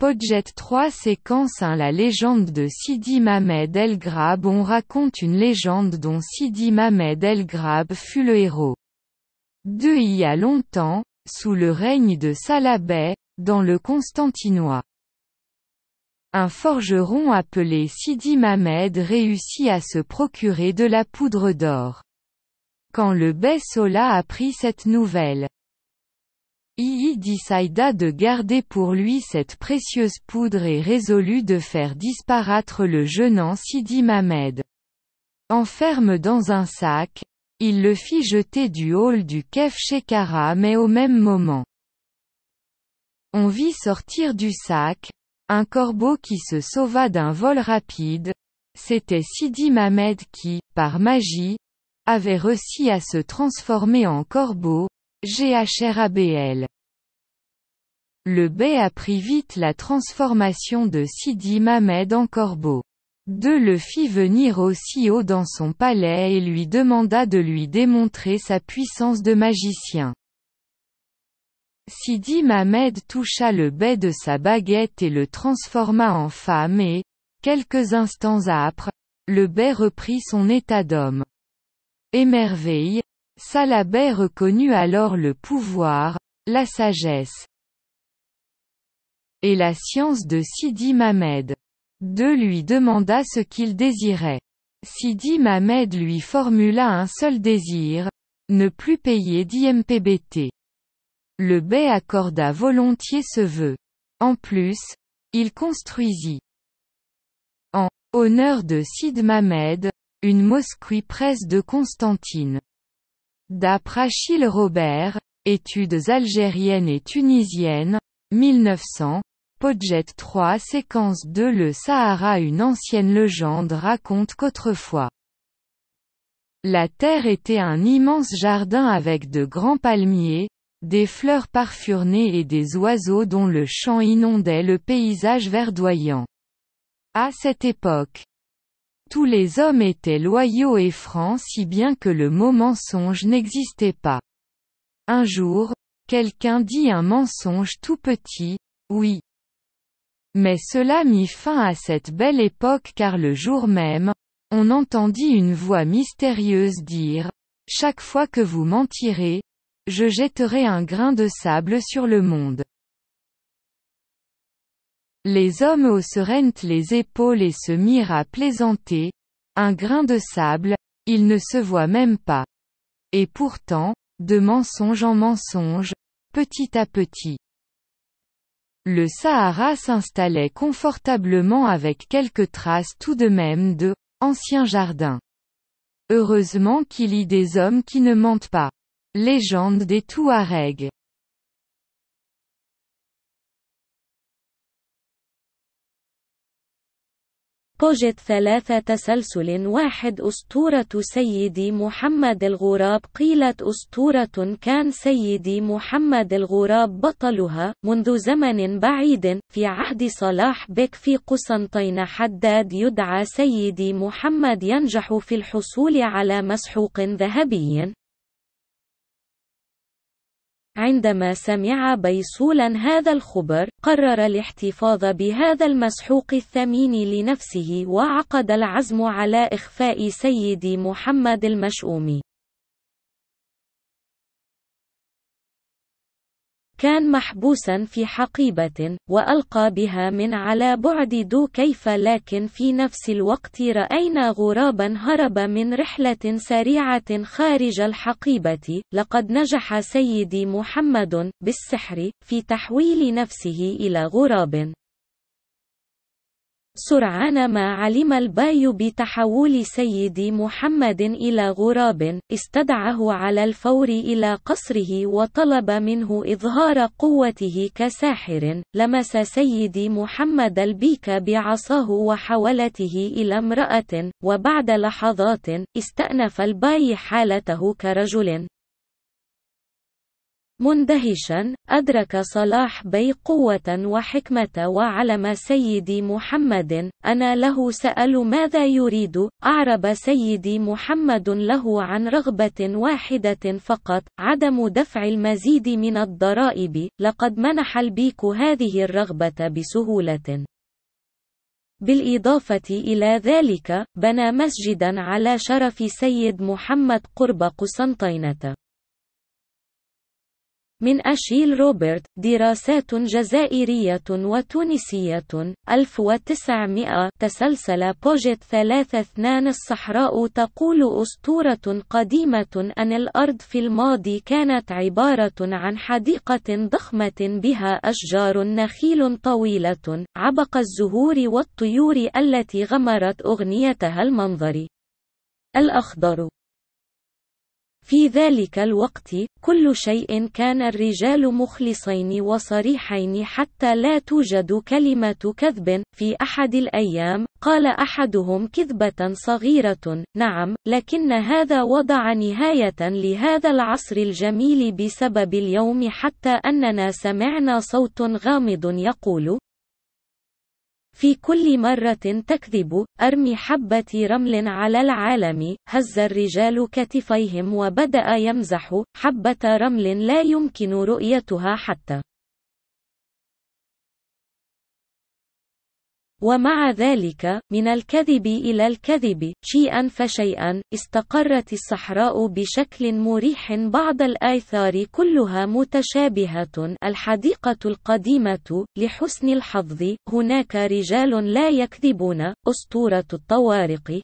Podjet 3 séquence 1 La légende de Sidi Mamed El Grab. On raconte une légende dont Sidi Mamed El Grab fut le héros. 2 Il y a longtemps, sous le règne de Salah Bey, dans le Constantinois, un forgeron appelé Sidi Mamed réussit à se procurer de la poudre d'or. Quand le bey Sola apprit cette nouvelle, il décida de garder pour lui cette précieuse poudre et résolut de faire disparaître le jeune Sidi Mamed. Enfermé dans un sac, il le fit jeter du hall du Kef Shekhara, mais au même moment, on vit sortir du sac un corbeau qui se sauva d'un vol rapide. C'était Sidi Mamed qui, par magie, avait réussi à se transformer en corbeau. GHRABL. Le bey apprit vite la transformation de Sidi Mamed en corbeau. 2 Le fit venir aussi haut dans son palais et lui demanda de lui démontrer sa puissance de magicien. Sidi Mamed toucha le bey de sa baguette et le transforma en femme et, quelques instants après, le bey reprit son état d'homme. Émerveillé, Salah Bey reconnut alors le pouvoir, la sagesse et la science de Sidi Mamed. 2 Lui demanda ce qu'il désirait. Sidi Mamed lui formula un seul désir, ne plus payer d'IMPBT. Le bey accorda volontiers ce vœu. En plus, il construisit, en honneur de Sidi Mamed, une mosquée près de Constantine. D'après Achille Robert, Études algériennes et tunisiennes, 1900, Podjet 3 séquence 2 Le Sahara. Une ancienne légende raconte qu'autrefois, la terre était un immense jardin avec de grands palmiers, des fleurs parfumées et des oiseaux dont le chant inondait le paysage verdoyant. À cette époque, tous les hommes étaient loyaux et francs, si bien que le mot mensonge n'existait pas. Un jour, quelqu'un dit un mensonge tout petit, oui. Mais cela mit fin à cette belle époque car le jour même, on entendit une voix mystérieuse dire « Chaque fois que vous mentirez, je jetterai un grain de sable sur le monde. » Les hommes haussèrent les épaules et se mirent à plaisanter. Un grain de sable, il ne se voit même pas. Et pourtant, de mensonge en mensonge, petit à petit, le Sahara s'installait confortablement avec quelques traces tout de même de anciens jardins. Heureusement qu'il y a des hommes qui ne mentent pas. Légende des Touaregs. بوجت 3 تسلسل 1 أسطورة سيدي محمد الغراب. قيلت أسطورة كان سيدي محمد الغراب بطلها منذ زمن بعيد في عهد صلاح بك في قسنطين. حداد يدعى سيدي محمد ينجح في الحصول على مسحوق ذهبي. عندما سمع بيصولا هذا الخبر، قرر الاحتفاظ بهذا المسحوق الثمين لنفسه وعقد العزم على إخفاء سيدي محمد المشؤوم. كان محبوسا في حقيبة، وألقى بها من على بعد كيف، لكن في نفس الوقت رأينا غرابا هرب من رحلة سريعة خارج الحقيبة. لقد نجح سيدي محمد بالسحر في تحويل نفسه إلى غراب. سرعان ما علم الباي بتحول سيدي محمد إلى غراب، استدعاه على الفور إلى قصره وطلب منه إظهار قوته كساحر. لمس سيدي محمد البيك بعصاه وحولته إلى امرأة، وبعد لحظات، استأنف الباي حالته كرجل. مندهشا، أدرك صلاح بي قوة وحكمة وعلم سيدي محمد، أنا له سأل ماذا يريد. أعرب سيدي محمد له عن رغبة واحدة فقط، عدم دفع المزيد من الضرائب. لقد منح البيك هذه الرغبة بسهولة. بالإضافة إلى ذلك، بنى مسجدا على شرف سيد محمد قرب قسنطينة. من أشيل روبرت، دراسات جزائرية وتونسية، 1900. تسلسل بوجيت 3 الصحراء تقول أسطورة قديمة أن الأرض في الماضي كانت عبارة عن حديقة ضخمة بها أشجار نخيل طويلة، عبق الزهور والطيور التي غمرت أغنيتها المنظر الأخضر. في ذلك الوقت، كل شيء كان الرجال مخلصين وصريحين حتى لا توجد كلمة كذب. في أحد الأيام، قال أحدهم كذبة صغيرة: نعم، لكن هذا وضع نهاية لهذا العصر الجميل بسبب اليوم، حتى أننا سمعنا صوت غامض يقول: في كل مرة تكذب، أرمي حبة رمل على العالم. هز الرجال كتفيهم وبدأ يمزح. حبة رمل لا يمكن رؤيتها حتى. ومع ذلك، من الكذب إلى الكذب، شيئا فشيئا، استقرت الصحراء بشكل مريح. بعض الآثار كلها متشابهة. الحديقة القديمة. لحسن الحظ، هناك رجال لا يكذبون. أسطورة الطوارق.